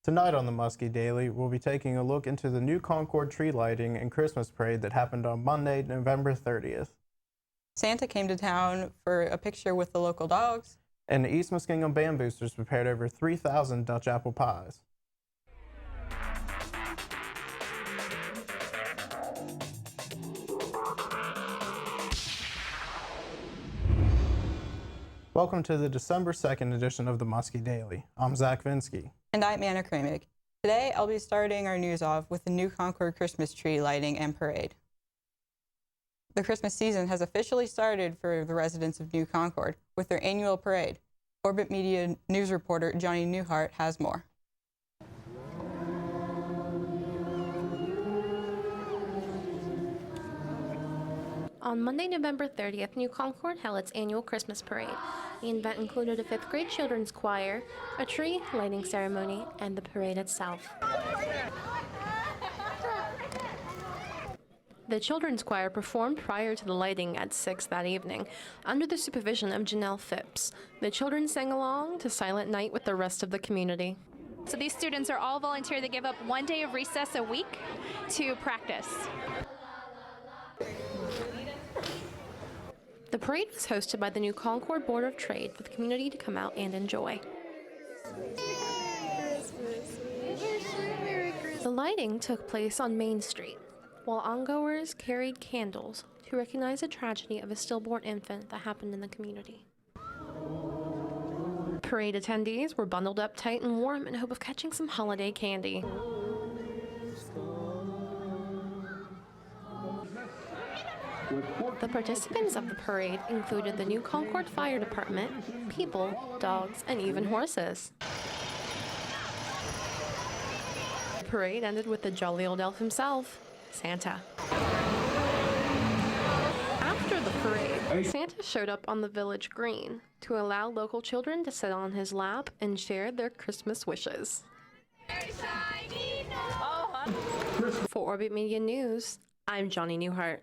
Tonight on the Muskie Daily, we'll be taking a look into the new Concord tree lighting and Christmas parade that happened on Monday, November 30th. Santa came to town for a picture with the local dogs. And the East Muskingum Band Boosters prepared over 3,000 Dutch apple pies. Welcome to the December 2nd edition of the Muskie Daily. I'm Zach Vinsky. And I'm Anna Kramig. Today, I'll be starting our news off with the new Concord Christmas tree lighting and parade. The Christmas season has officially started for the residents of New Concord with their annual parade. Orbit Media news reporter Johnny Newhart has more. On Monday, November 30th, New Concord held its annual Christmas parade. The event included a 5th grade children's choir, a tree lighting ceremony, and the parade itself. The children's choir performed prior to the lighting at 6 that evening, under the supervision of Janelle Phipps. The children sang along to Silent Night with the rest of the community. So these students are all volunteer. They give up one day of recess a week to practice. The parade was hosted by the New Concord Board of Trade for the community to come out and enjoy. The lighting took place on Main Street, while ongoers carried candles to recognize the tragedy of a stillborn infant that happened in the community. Parade attendees were bundled up tight and warm in hope of catching some holiday candy. The participants of the parade included the New Concord Fire Department, people, dogs, and even horses. The parade ended with the jolly old elf himself, Santa. After the parade, Santa showed up on the village green to allow local children to sit on his lap and share their Christmas wishes. For Orbit Media News, I'm Johnny Newhart.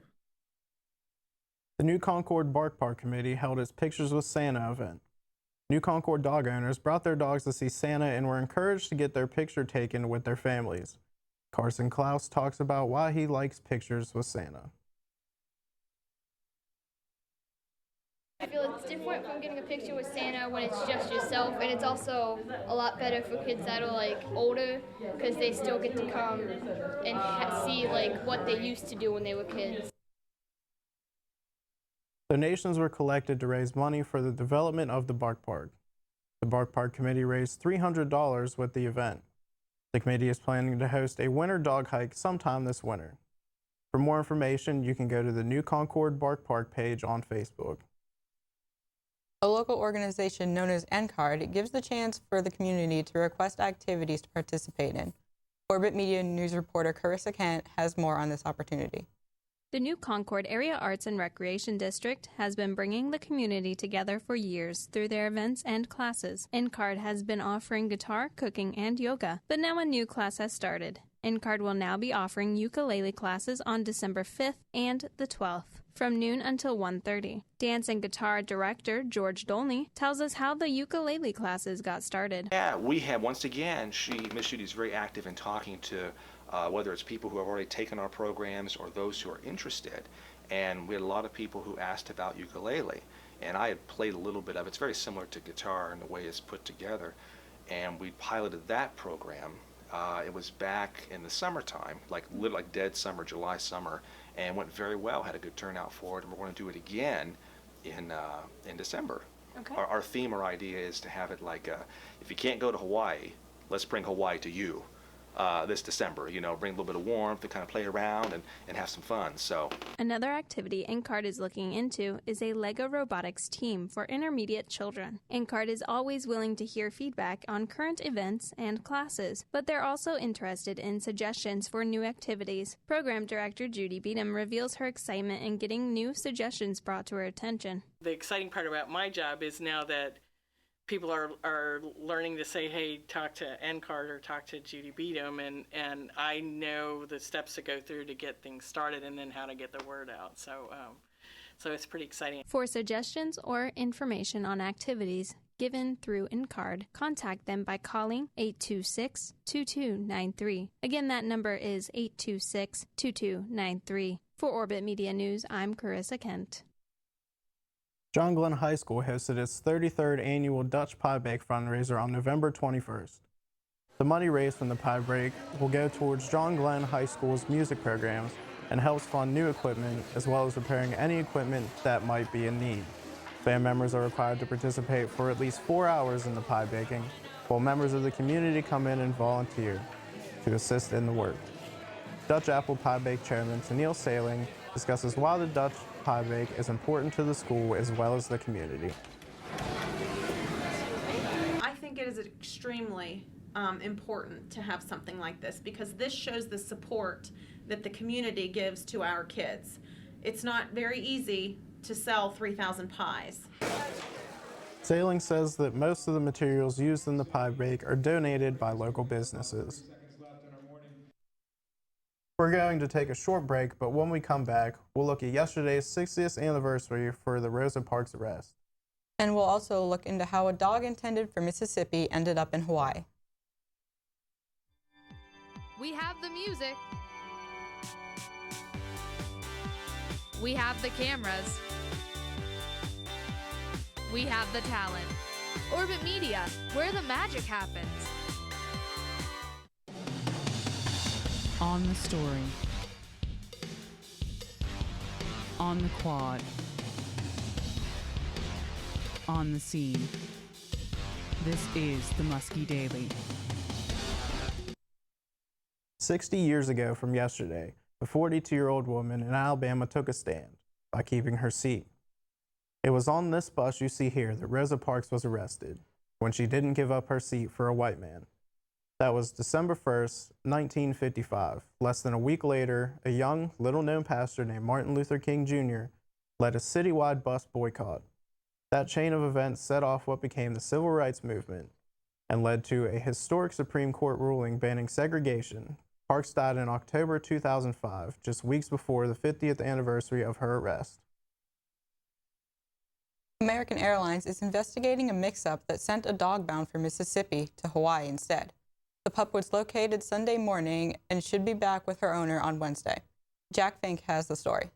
The New Concord Bark Park Committee held its Pictures with Santa event. New Concord dog owners brought their dogs to see Santa and were encouraged to get their picture taken with their families. Carson Klaus talks about why he likes pictures with Santa. I feel it's different from getting a picture with Santa when it's just yourself, and it's also a lot better for kids that are like older because they still get to come and see like what they used to do when they were kids. Donations were collected to raise money for the development of the Bark Park. The Bark Park Committee raised $300 with the event. The committee is planning to host a winter dog hike sometime this winter. For more information, you can go to the New Concord Bark Park page on Facebook. A local organization known as NCARD gives the chance for the community to request activities to participate in. Orbit Media news reporter Carissa Kent has more on this opportunity. The New Concord Area Arts and Recreation District has been bringing the community together for years through their events and classes. NCARD has been offering guitar, cooking, and yoga, but now a new class has started. NCARD will now be offering ukulele classes on December 5th and the 12th, from noon until 1:30. Dance and guitar director George Dolney tells us how the ukulele classes got started. Yeah, we have, once again, Ms. Judy is very active in talking to whether it's people who have already taken our programs or those who are interested. And we had a lot of people who asked about ukulele. And I had played a little bit of it. It's very similar to guitar in the way it's put together. And we piloted that program. It was back in the summertime, like dead summer, July summer, and went very well, had a good turnout for it. And we're going to do it again in December. Okay. Our theme or idea is to have it like, if you can't go to Hawaii, let's bring Hawaii to you. This December, bring a little bit of warmth and kind of play around and have some fun. So Another activity NCARD is looking into is a Lego robotics team for intermediate children. NCARD is always willing to hear feedback on current events and classes, but they're also interested in suggestions for new activities. Program Director Judy Beadham reveals her excitement in getting new suggestions brought to her attention. The exciting part about my job is now that people are learning to say, hey, talk to NCARD or talk to Judy Beadham, and I know the steps to go through to get things started and then how to get the word out. So it's pretty exciting. For suggestions or information on activities, given through InCard. Contact them by calling 826-2293. Again, that number is 826-2293. For Orbit Media News, I'm Carissa Kent. John Glenn High School hosted its 33rd annual Dutch Pie Bake fundraiser on November 21st. The money raised from the pie break will go towards John Glenn High School's music programs and helps fund new equipment as well as repairing any equipment that might be in need. Band members are required to participate for at least 4 hours in the pie baking, while members of the community come in and volunteer to assist in the work. Dutch Apple Pie Bake Chairman Tennille Sailing discusses why the Dutch Pie Bake is important to the school as well as the community. I think it is extremely important to have something like this because this shows the support that the community gives to our kids. It's not very easy to sell 3,000 pies. Sailing says that most of the materials used in the pie bake are donated by local businesses. We're going to take a short break, but when we come back, we'll look at yesterday's 60th anniversary for the Rosa Parks arrest. And we'll also look into how a dog intended for Mississippi ended up in Hawaii. We have the music. We have the cameras. We have the talent. Orbit Media, where the magic happens. On the story. On the quad. On the scene. This is the Muskie Daily. 60 years ago from yesterday, a 42-year-old woman in Alabama took a stand by keeping her seat. It was on this bus you see here that Rosa Parks was arrested when she didn't give up her seat for a white man. That was December 1st, 1955. Less than a week later, a young, little-known pastor named Martin Luther King Jr. led a citywide bus boycott. That chain of events set off what became the Civil Rights Movement and led to a historic Supreme Court ruling banning segregation. Parks died in October 2005, just weeks before the 50th anniversary of her arrest. American Airlines is investigating a mix-up that sent a dog bound for Mississippi to Hawaii instead. The pup was located Sunday morning and should be back with her owner on Wednesday. Jack Fink has the story.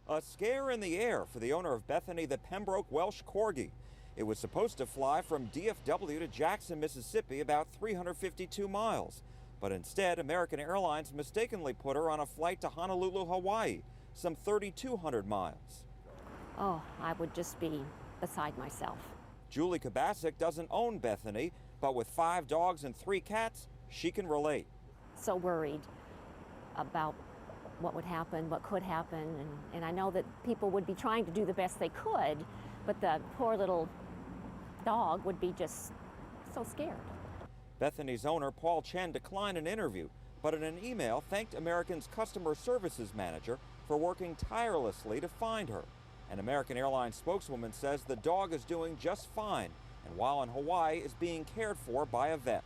A scare in the air for the owner of Bethany, the Pembroke Welsh Corgi. It was supposed to fly from DFW to Jackson, Mississippi, about 352 miles. But instead, American Airlines mistakenly put her on a flight to Honolulu, Hawaii, some 3,200 miles. Oh, I would just be beside myself. Julie Kabasic doesn't own Bethany, but with 5 dogs and 3 cats, she can relate. So worried about what would happen, what could happen, and I know that people would be trying to do the best they could, but the poor little dog would be just so scared. Bethany's owner, Paul Chen, declined an interview, but in an email thanked American's customer services manager for working tirelessly to find her. An American Airlines spokeswoman says the dog is doing just fine, and while in Hawaii is being cared for by a vet.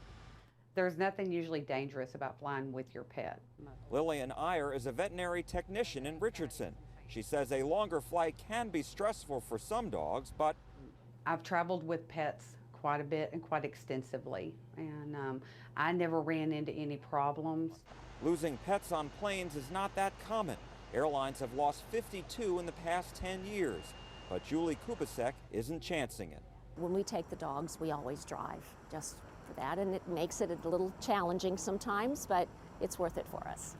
There's nothing usually dangerous about flying with your pet. Lillian Iyer is a veterinary technician in Richardson. She says a longer flight can be stressful for some dogs, but I've traveled with pets quite a bit and quite extensively, and I never ran into any problems. Losing pets on planes is not that common. Airlines have lost 52 in the past 10 years, but Julie Kubasek isn't chancing it. When we take the dogs, we always drive just for that, and it makes it a little challenging sometimes, but it's worth it for us.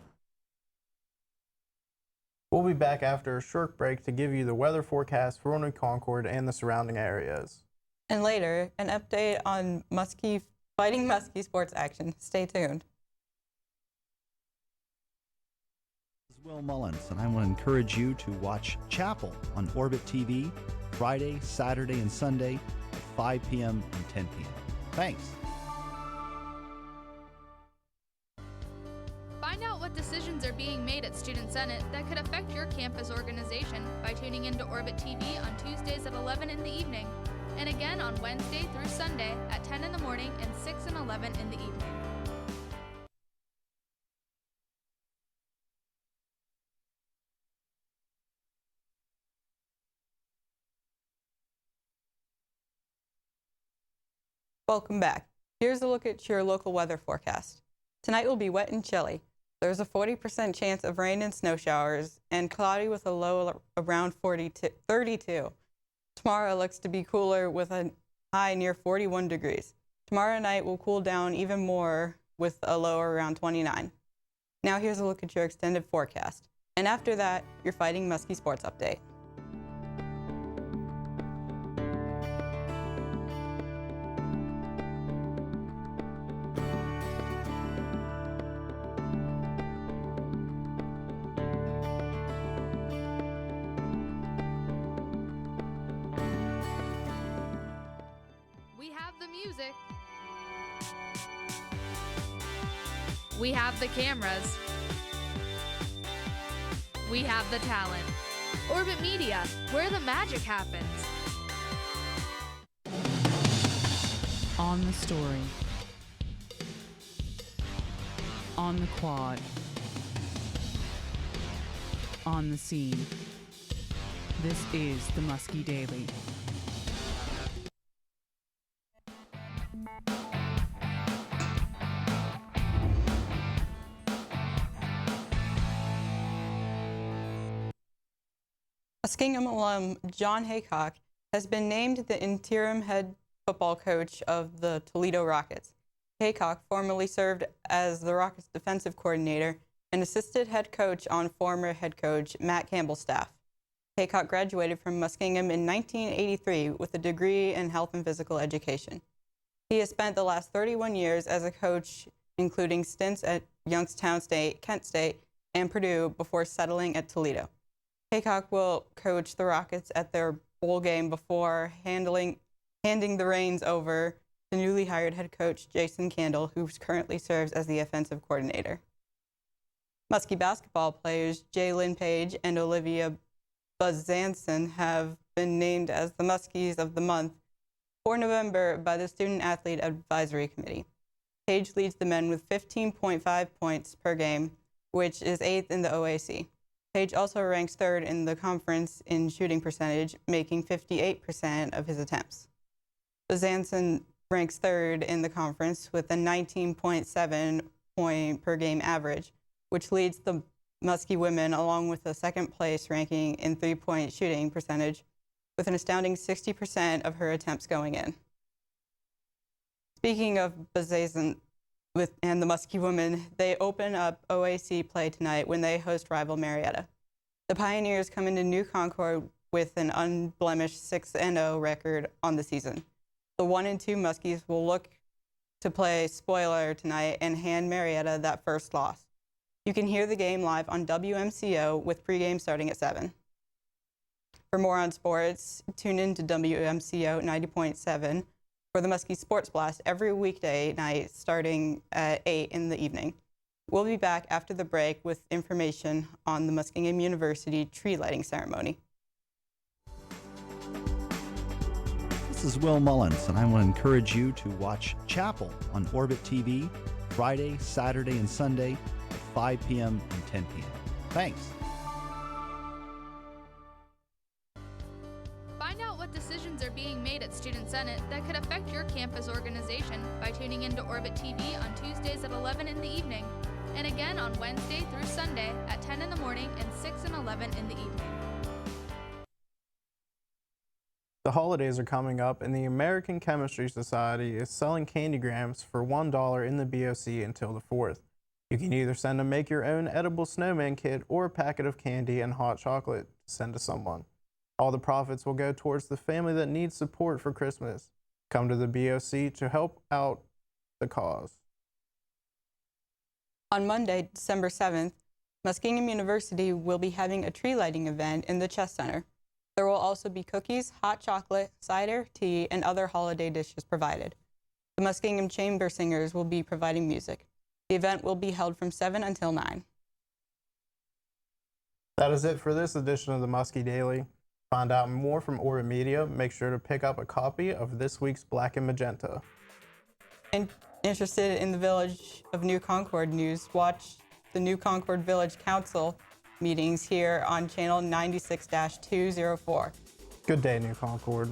We'll be back after a short break to give you the weather forecast for New Concord and the surrounding areas. And later, an update on Fighting Muskie sports action. Stay tuned. This is Will Mullins, and I want to encourage you to watch Chapel on Orbit TV Friday, Saturday, and Sunday at 5 p.m. and 10 p.m. Thanks. Find out what decisions are being made at Student Senate that could affect your campus organization by tuning into Orbit TV on Tuesdays at 11 in the evening, and again on Wednesday through Sunday at 10 in the morning and 6 and 11 in the evening. Welcome back. Here's a look at your local weather forecast. Tonight will be wet and chilly. There's a 40% chance of rain and snow showers, and cloudy with a low around 32. Tomorrow looks to be cooler with a high near 41 degrees. Tomorrow night will cool down even more with a low around 29. Now here's a look at your extended forecast. And after that, your Fighting Muskie Sports Update. We have the music. We have the cameras. We have the talent. Orbit Media, where the magic happens. On the story. On the quad. On the scene. This is the Muskie Daily. Muskingum alum John Haycock has been named the interim head football coach of the Toledo Rockets. Haycock formerly served as the Rockets defensive coordinator and assisted head coach on former head coach Matt Campbell's staff. Haycock graduated from Muskingum in 1983 with a degree in health and physical education. He has spent the last 31 years as a coach, including stints at Youngstown State, Kent State, and Purdue before settling at Toledo. Haycock will coach the Rockets at their bowl game before handing the reins over to newly hired head coach Jason Candle, who currently serves as the offensive coordinator. Muskie basketball players Jalen Page and Olivia Buzanson have been named as the Muskies of the Month for November by the Student Athlete Advisory Committee. Page leads the men with 15.5 points per game, which is 8th in the OAC. Page also ranks 3rd in the conference in shooting percentage, making 58% of his attempts. Buzanson ranks 3rd in the conference with a 19.7 point per game average, which leads the Muskie women along with a 2nd place ranking in 3-point shooting percentage with an astounding 60% of her attempts going in. Speaking of Buzanson and the Muskie women, they open up OAC play tonight when they host rival Marietta. The Pioneers come into New Concord with an unblemished 6-0 record on the season. The 1-2 Muskies will look to play spoiler tonight and hand Marietta that first loss. You can hear the game live on WMCO with pregame starting at 7. For more on sports, tune in to WMCO 90.7 for the Muskie Sports Blast every weekday night starting at 8 in the evening. We'll be back after the break with information on the Muskingum University tree lighting ceremony. This is Will Mullins, and I want to encourage you to watch Chapel on Orbit TV Friday, Saturday, and Sunday at 5 p.m. and 10 p.m. Thanks. Find out what decisions are being made at Student Senate that could affect your campus organization by tuning into Orbit TV on Tuesdays at 11 in the evening, and again on Wednesday through Sunday at 10 in the morning and 6 and 11 in the evening. The holidays are coming up, and the American Chemistry Society is selling candygrams for $1 in the BOC until the 4th. You can either send a make-your-own edible snowman kit or a packet of candy and hot chocolate to send to someone. All the profits will go towards the family that needs support for Christmas. Come to the BOC to help out the cause. On Monday, December 7th, Muskingum University will be having a tree lighting event in the Chess Center. There will also be cookies, hot chocolate, cider, tea, and other holiday dishes provided. The Muskingum Chamber Singers will be providing music. The event will be held from 7 until 9. That is it for this edition of the Muskie Daily. Find out more from Orbit Media. Make sure to pick up a copy of this week's Black and Magenta. And interested in the Village of New Concord news, watch the New Concord Village Council meetings here on channel 96-204. Good day, New Concord.